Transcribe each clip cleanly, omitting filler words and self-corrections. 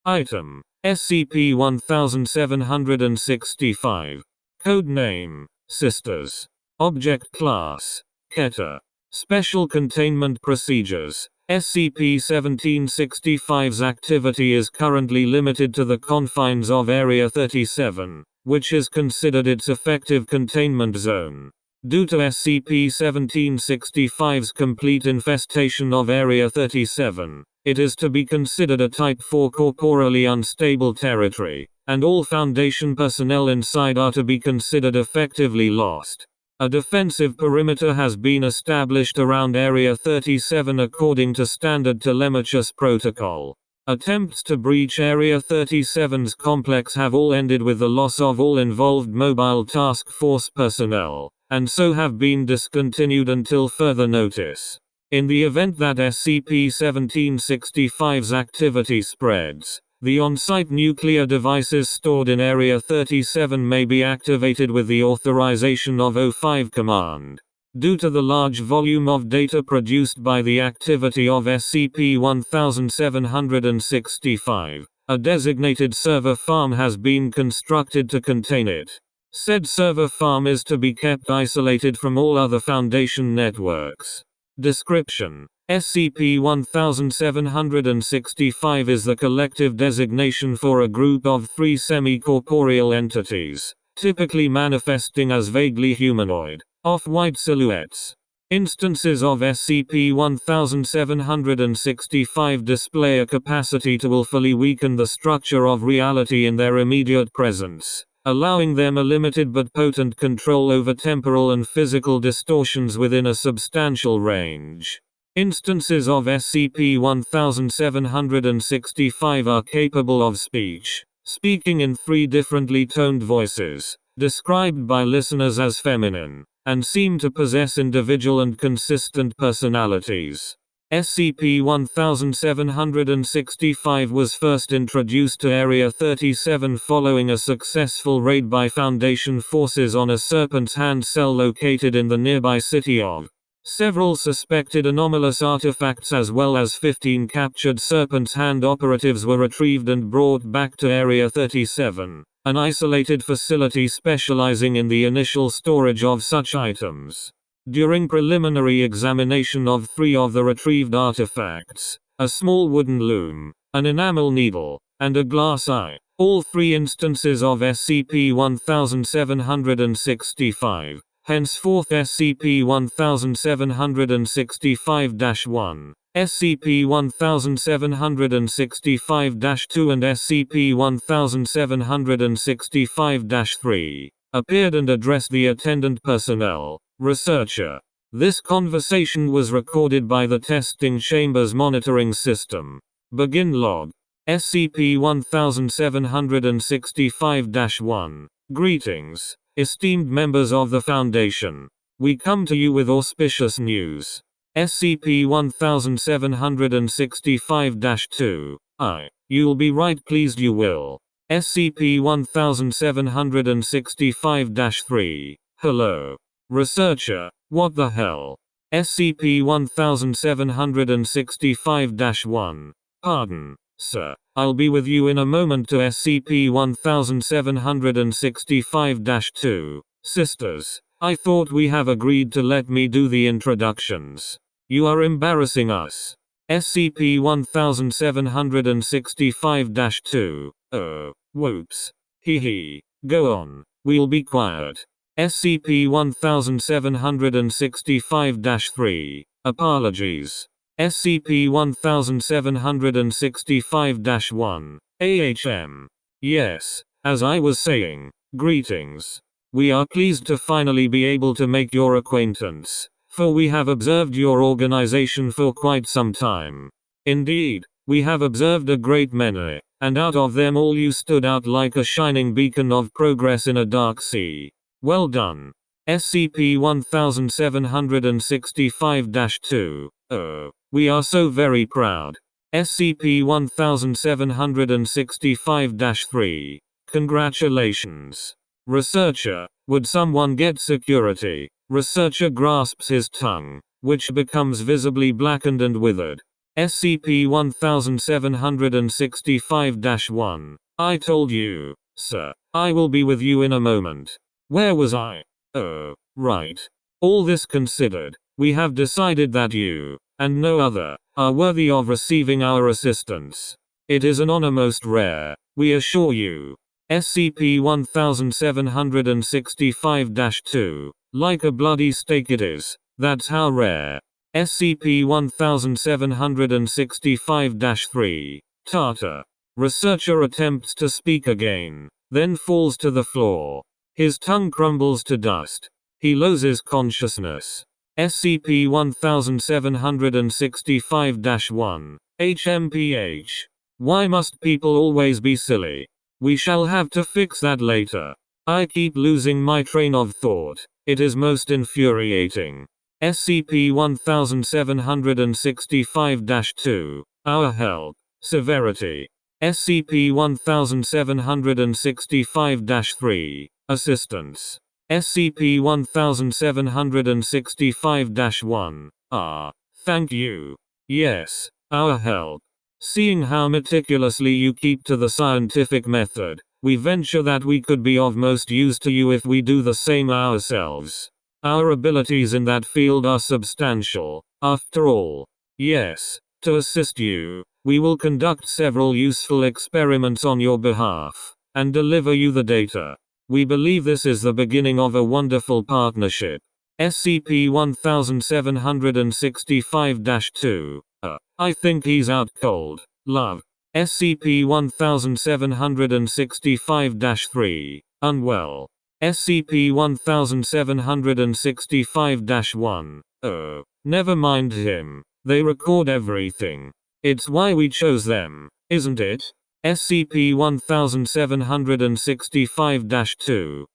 Item: SCP-1765. Codename: Sisters. Object Class: Keter. Special Containment Procedures: SCP-1765's activity is currently limited to the confines of Area 37, which is considered its effective containment zone. Due to SCP-1765's complete infestation of Area 37, it is to be considered a Type 4 corporally unstable territory, and all Foundation personnel inside are to be considered effectively lost. A defensive perimeter has been established around Area 37 according to standard telemetry protocol. Attempts to breach Area 37's complex have all ended with the loss of all involved Mobile Task Force personnel, and so have been discontinued until further notice. In the event that SCP-1765's activity spreads, the on-site nuclear devices stored in Area 37 may be activated with the authorization of O5 command. Due to the large volume of data produced by the activity of SCP-1765, a designated server farm has been constructed to contain it. Said server farm is to be kept isolated from all other Foundation networks. Description: SCP-1765 is the collective designation for a group of 3 semi-corporeal entities, typically manifesting as vaguely humanoid, off-white silhouettes. Instances of SCP-1765 display a capacity to willfully weaken the structure of reality in their immediate presence, allowing them a limited but potent control over temporal and physical distortions within a substantial range. Instances of SCP-1765 are capable of speaking in 3 differently toned voices, described by listeners as feminine, and seem to possess individual and consistent personalities. SCP-1765 was first introduced to Area 37 following a successful raid by Foundation forces on a Serpent's Hand cell located in the nearby city of. Several suspected anomalous artifacts as well as 15 captured Serpent's Hand operatives were retrieved and brought back to Area 37, an isolated facility specializing in the initial storage of such items. During preliminary examination of 3 of the retrieved artifacts, a small wooden loom, an enamel needle, and a glass eye, all 3 instances of SCP-1765, henceforth SCP-1765-1, SCP-1765-2 and SCP-1765-3, appeared and addressed the attendant personnel. Researcher. This conversation was recorded by the testing chamber's monitoring system. Begin log. SCP-1765-1. Greetings, esteemed members of the Foundation. We come to you with auspicious news. SCP-1765-2. You'll be right pleased you will. SCP-1765-3. Hello. Researcher, what the hell? SCP-1765-1. Pardon, sir. I'll be with you in a moment to SCP-1765-2. Sisters, I thought we have agreed to let me do the introductions. You are embarrassing us. SCP-1765-2. Whoops. Hee. Go on. We'll be quiet. SCP-1765-3. Apologies. SCP-1765-1. AHM. Yes, as I was saying, greetings. We are pleased to finally be able to make your acquaintance, for we have observed your organization for quite some time. Indeed, we have observed a great many, and out of them all you stood out like a shining beacon of progress in a dark sea. Well done. SCP-1765-2. We are so very proud. SCP-1765-3. Congratulations. Researcher, would someone get security? Researcher grasps his tongue, which becomes visibly blackened and withered. SCP-1765-1. I told you, sir. I will be with you in a moment. Where was I? Oh, right. All this considered, we have decided that you, and no other, are worthy of receiving our assistance. It is an honor most rare, we assure you. SCP-1765-2. Like a bloody steak it is, that's how rare. SCP-1765-3. Tata. Researcher attempts to speak again, then falls to the floor. His tongue crumbles to dust. He loses consciousness. SCP-1765-1. HMPH. Why must people always be silly? We shall have to fix that later. I keep losing my train of thought. It is most infuriating. SCP-1765-2. Our help. Severity. SCP-1765-3. Assistance. SCP-1765-1. Thank you. Yes, our help. Seeing how meticulously you keep to the scientific method, we venture that we could be of most use to you if we do the same ourselves. Our abilities in that field are substantial, after all. Yes, to assist you, we will conduct several useful experiments on your behalf, and deliver you the data. We believe this is the beginning of a wonderful partnership. SCP-1765-2. I think he's out cold. Love. SCP-1765-3. Unwell. SCP-1765-1. Oh, never mind him. They record everything. It's why we chose them, isn't it? SCP-1765-2.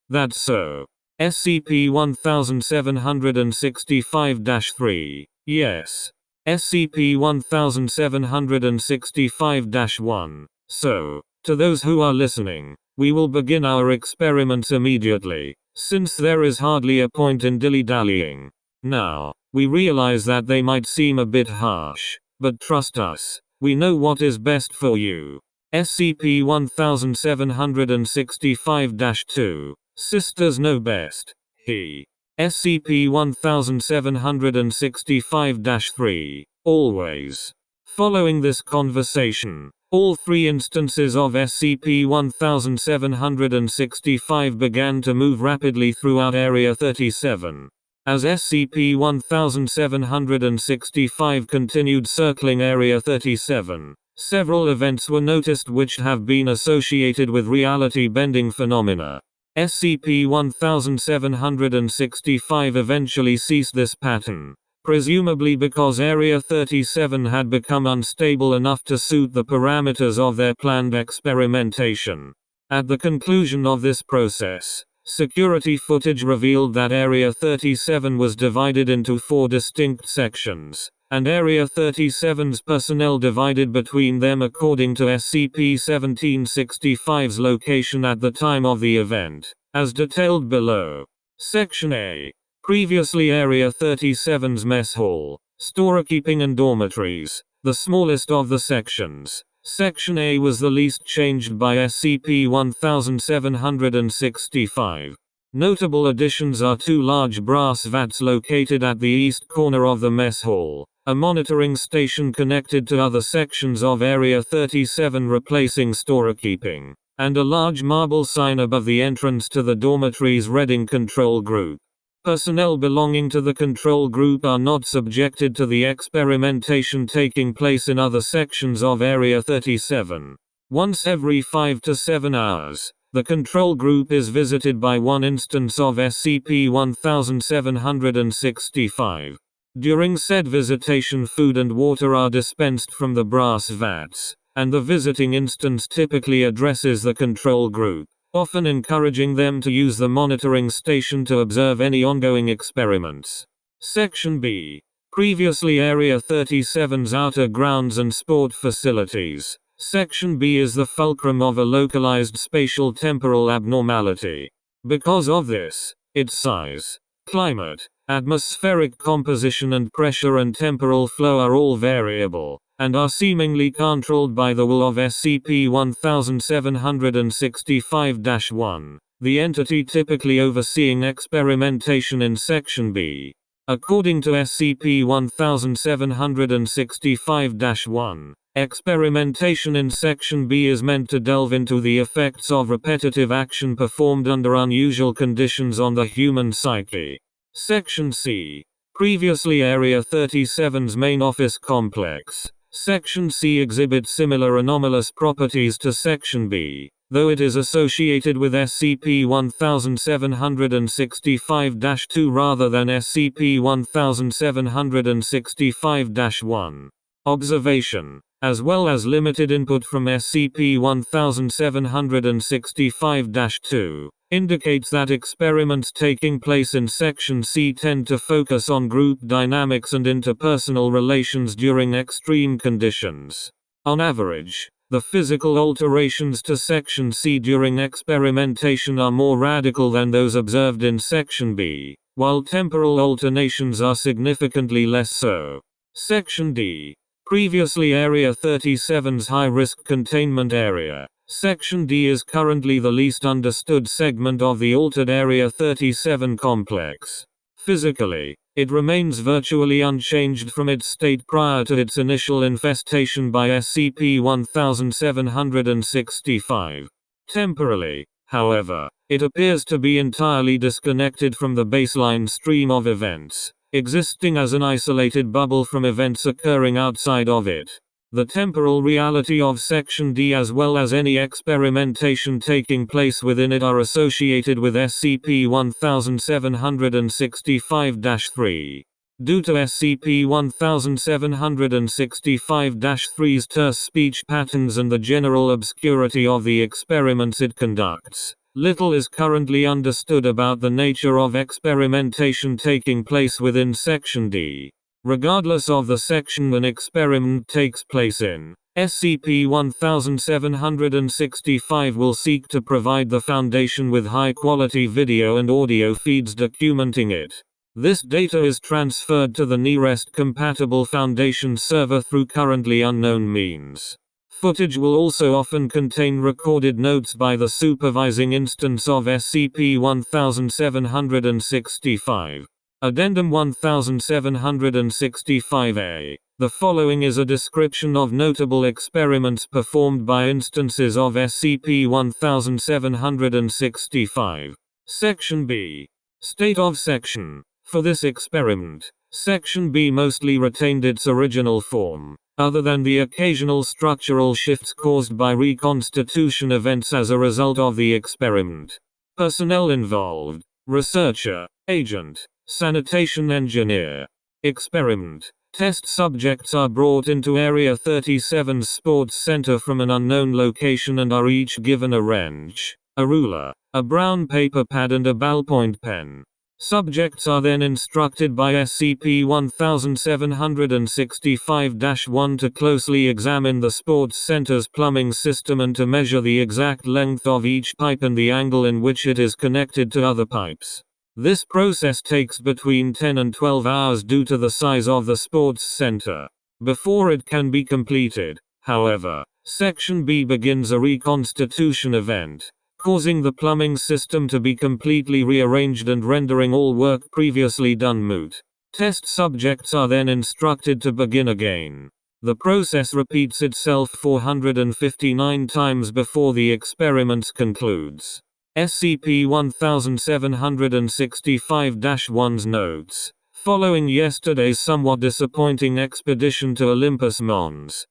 That's so. SCP-1765-3. Yes. SCP-1765-1. So, to those who are listening, we will begin our experiments immediately, since there is hardly a point in dilly-dallying. Now, we realize that they might seem a bit harsh, but trust us, we know what is best for you. SCP-1765-2. Sisters know best. He. SCP-1765-3. Always. Following this conversation, all three instances of SCP-1765 began to move rapidly throughout Area 37. As SCP-1765 continued circling Area 37, several events were noticed which have been associated with reality-bending phenomena. SCP-1765 eventually ceased this pattern, presumably because Area 37 had become unstable enough to suit the parameters of their planned experimentation. At the conclusion of this process, security footage revealed that Area 37 was divided into 4 distinct sections, and Area 37's personnel divided between them according to SCP-1765's location at the time of the event, as detailed below. Section A. Previously Area 37's mess hall, storekeeping and dormitories, the smallest of the sections. Section A was the least changed by SCP-1765. Notable additions are 2 large brass vats located at the east corner of the mess hall, a monitoring station connected to other sections of Area 37 replacing storekeeping, and a large marble sign above the entrance to the dormitory's Reading Control Group. Personnel belonging to the control group are not subjected to the experimentation taking place in other sections of Area 37. Once every 5 to 7 hours, the control group is visited by one instance of SCP-1765. During said visitation, food and water are dispensed from the brass vats, and the visiting instance typically addresses the control group, often encouraging them to use the monitoring station to observe any ongoing experiments. Section B. Previously Area 37's outer grounds and sport facilities. Section B is the fulcrum of a localized spatial temporal abnormality. Because of this, its size, climate, Atmospheric composition and pressure and temporal flow are all variable, and are seemingly controlled by the will of SCP-1765-1, the entity typically overseeing experimentation in Section B. According to SCP-1765-1, experimentation in Section B is meant to delve into the effects of repetitive action performed under unusual conditions on the human psyche. Section C. Previously Area 37's main office complex. Section C exhibits similar anomalous properties to Section B, though it is associated with SCP-1765-2 rather than SCP-1765-1. Observation, as well as limited input from SCP-1765-2, indicates that experiments taking place in Section C tend to focus on group dynamics and interpersonal relations during extreme conditions. On average, the physical alterations to Section C during experimentation are more radical than those observed in Section B, while temporal alternations are significantly less so. Section D. Previously Area 37's high-risk containment area. Section D is currently the least understood segment of the altered Area 37 complex. Physically, it remains virtually unchanged from its state prior to its initial infestation by SCP-1765. Temporally, however, it appears to be entirely disconnected from the baseline stream of events, existing as an isolated bubble from events occurring outside of it. The temporal reality of Section D as well as any experimentation taking place within it are associated with SCP-1765-3. Due to SCP-1765-3's terse speech patterns and the general obscurity of the experiments it conducts, little is currently understood about the nature of experimentation taking place within Section D. Regardless of the section an experiment takes place in, SCP-1765 will seek to provide the Foundation with high-quality video and audio feeds documenting it. This data is transferred to the nearest-compatible Foundation server through currently unknown means. Footage will also often contain recorded notes by the supervising instance of SCP-1765. Addendum 1765-A. The following is a description of notable experiments performed by instances of SCP-1765. Section B. State of Section. For this experiment, Section B mostly retained its original form, other than the occasional structural shifts caused by reconstitution events as a result of the experiment. Personnel involved: researcher, agent, sanitation engineer. Experiment. Test subjects are brought into Area 37's sports center from an unknown location and are each given a wrench, a ruler, a brown paper pad and a ballpoint pen. Subjects are then instructed by SCP-1765-1 to closely examine the sports center's plumbing system and to measure the exact length of each pipe and the angle in which it is connected to other pipes. This process takes between 10 and 12 hours due to the size of the sports center. Before it can be completed, however, Section B begins a reconstitution event, causing the plumbing system to be completely rearranged and rendering all work previously done moot. Test subjects are then instructed to begin again. The process repeats itself 459 times before the experiment concludes. SCP-1765-1's notes. Following yesterday's somewhat disappointing expedition to Olympus Mons,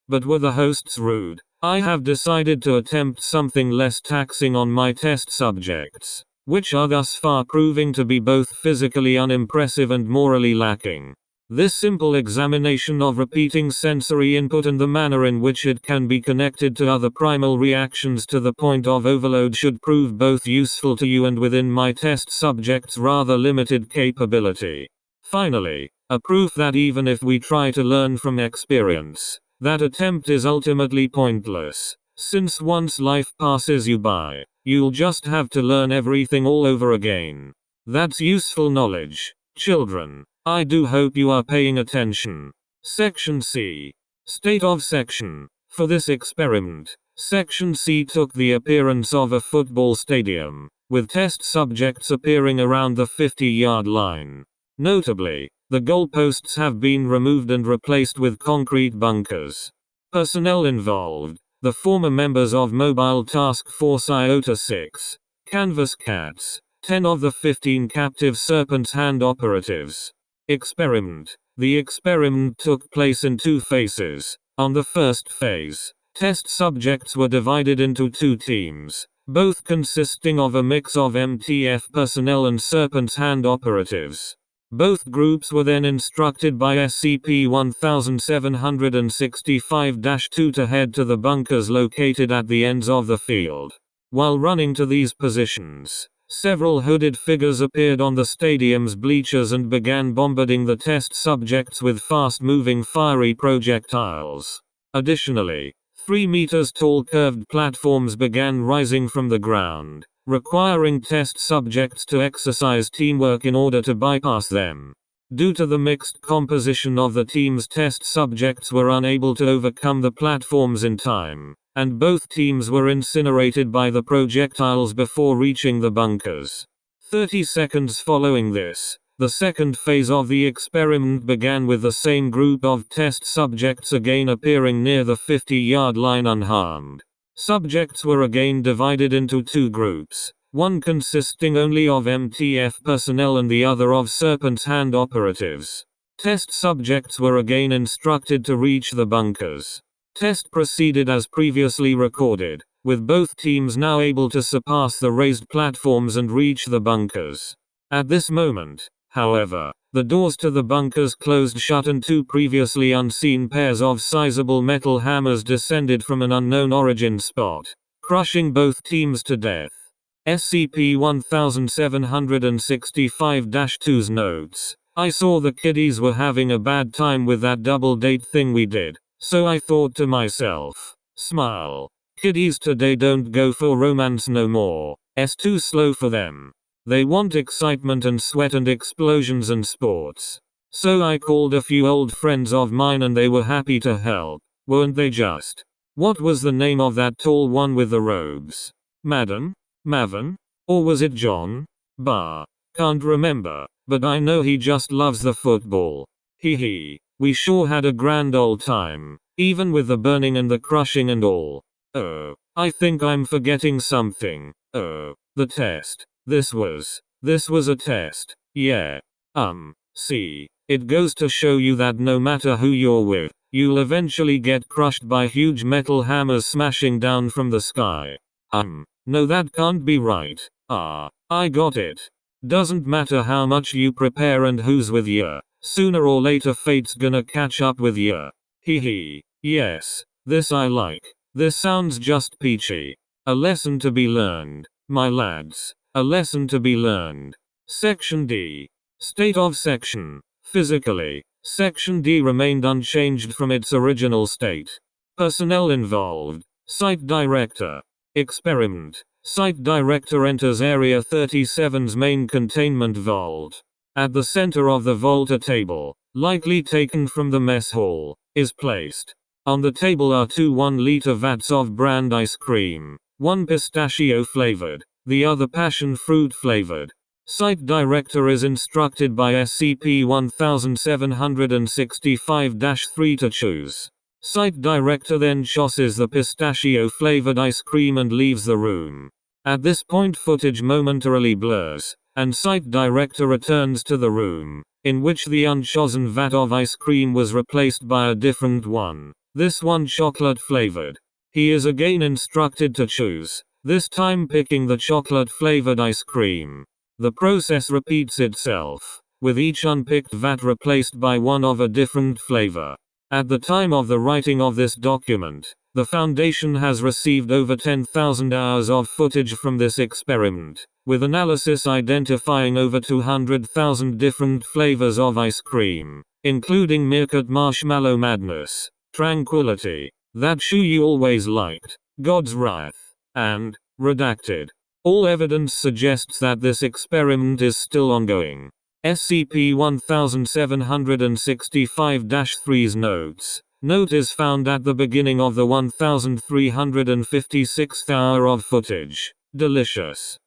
but were the hosts rude? I have decided to attempt something less taxing on my test subjects, which are thus far proving to be both physically unimpressive and morally lacking. This simple examination of repeating sensory input and the manner in which it can be connected to other primal reactions to the point of overload should prove both useful to you and within my test subjects' rather limited capability. Finally, a proof that even if we try to learn from experience, that attempt is ultimately pointless, since once life passes you by, you'll just have to learn everything all over again. That's useful knowledge. Children, I do hope you are paying attention. Section C. State of Section. For this experiment, Section C took the appearance of a football stadium, with test subjects appearing around the 50-yard line. Notably, the goalposts have been removed and replaced with concrete bunkers. Personnel involved: the former members of Mobile Task Force Iota 6, Canvas Cats, 10 of the 15 captive Serpent's Hand operatives. Experiment. The experiment took place in 2 phases. On the first phase, test subjects were divided into 2 teams, both consisting of a mix of MTF personnel and Serpent's Hand operatives. Both groups were then instructed by SCP-1765-2 to head to the bunkers located at the ends of the field. While running to these positions, several hooded figures appeared on the stadium's bleachers and began bombarding the test subjects with fast-moving fiery projectiles. Additionally, 3 meters tall curved platforms began rising from the ground, requiring test subjects to exercise teamwork in order to bypass them. Due to the mixed composition of the teams, test subjects were unable to overcome the platforms in time, and both teams were incinerated by the projectiles before reaching the bunkers. 30 seconds following this, the second phase of the experiment began with the same group of test subjects again appearing near the 50-yard line unharmed. Subjects were again divided into 2 groups, one consisting only of MTF personnel and the other of Serpent's Hand operatives. Test subjects were again instructed to reach the bunkers. Test proceeded as previously recorded, with both teams now able to surpass the raised platforms and reach the bunkers. At this moment, however, the doors to the bunkers closed shut and 2 previously unseen pairs of sizable metal hammers descended from an unknown origin spot, crushing both teams to death. SCP-1765-2's notes: I saw the kiddies were having a bad time with that double date thing we did, so I thought to myself, smile. Kiddies today don't go for romance no more. It's too slow for them. They want excitement and sweat and explosions and sports. So I called a few old friends of mine and they were happy to help, weren't they just? What was the name of that tall one with the robes? Madden? Mavan? Or was it John? Bah. Can't remember, but I know he just loves the football. Hee. We sure had a grand old time, even with the burning and the crushing and all. Oh, I think I'm forgetting something. Oh, the test. This was a test. Yeah. See, it goes to show you that no matter who you're with, you'll eventually get crushed by huge metal hammers smashing down from the sky. No, that can't be right. I got it. Doesn't matter how much you prepare and who's with ya, sooner or later fate's gonna catch up with ya. Hee. Yes, this I like. This sounds just peachy. A lesson to be learned, my lads. A lesson to be learned. Section D. State of Section. Physically, Section D remained unchanged from its original state. Personnel involved: Site Director. Experiment. Site Director enters Area 37's main containment vault. At the center of the vault, a table, likely taken from the mess hall, is placed. On the table are 2 1-liter vats of brand ice cream, one pistachio flavored, the other passion fruit flavored. Site Director is instructed by SCP-1765-3 to choose. Site Director then tosses the pistachio flavored ice cream and leaves the room. At this point, footage momentarily blurs, and Site Director returns to the room, in which the unchosen vat of ice cream was replaced by a different one, this one chocolate flavored. He is again instructed to choose, this time picking the chocolate-flavored ice cream. The process repeats itself, with each unpicked vat replaced by one of a different flavor. At the time of the writing of this document, the Foundation has received over 10,000 hours of footage from this experiment, with analysis identifying over 200,000 different flavors of ice cream, including Meerkat Marshmallow Madness, Tranquility, That Shoe You Always Liked, God's Wrath, and Redacted. All evidence suggests that this experiment is still ongoing. SCP-1765-3's notes. Note is found at the beginning of the 1356th hour of footage. Delicious.